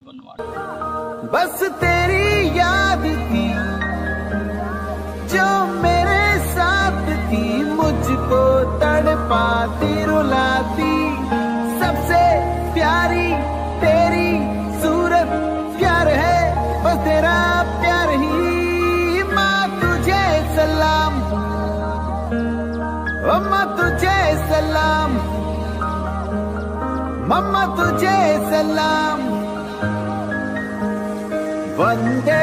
बस तेरी याद थी जो मेरे साथ थी, मुझको तड़पाती रुलाती। सबसे प्यारी तेरी सूरत, प्यार है बस तेरा प्यार ही। माँ तुझे सलाम, ओ माँ तुझे सलाम, मम्मा तुझे सलाम। वंदे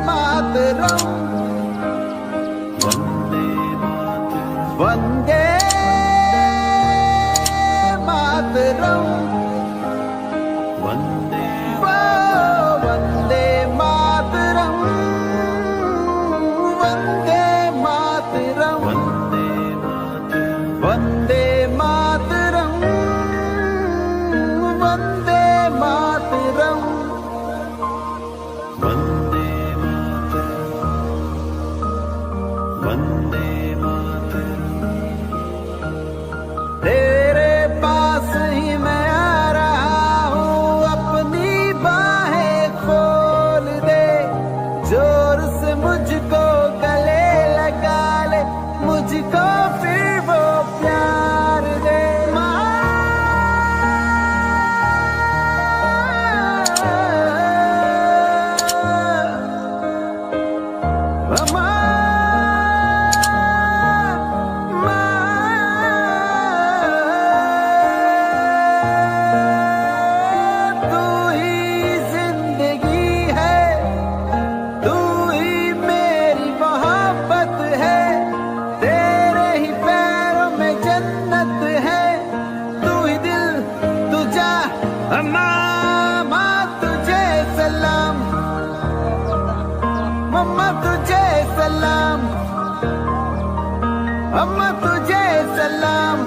मातरम, वंदे मातरम, वंदे मातरम, वंदे मातरम, वंदे मातरम, वंदे मातरम, वंदे मातरम, वंदे मातरम, वंदे मातरम। तेरे पास ही मैं आ रहा हूँ, अपनी बाहें खोल दे। जोर से मुझको गले लगा ले, मुझको फिर वो प्यार दे। मम्मा तुझे सलाम, अम्मा तुझे सलाम।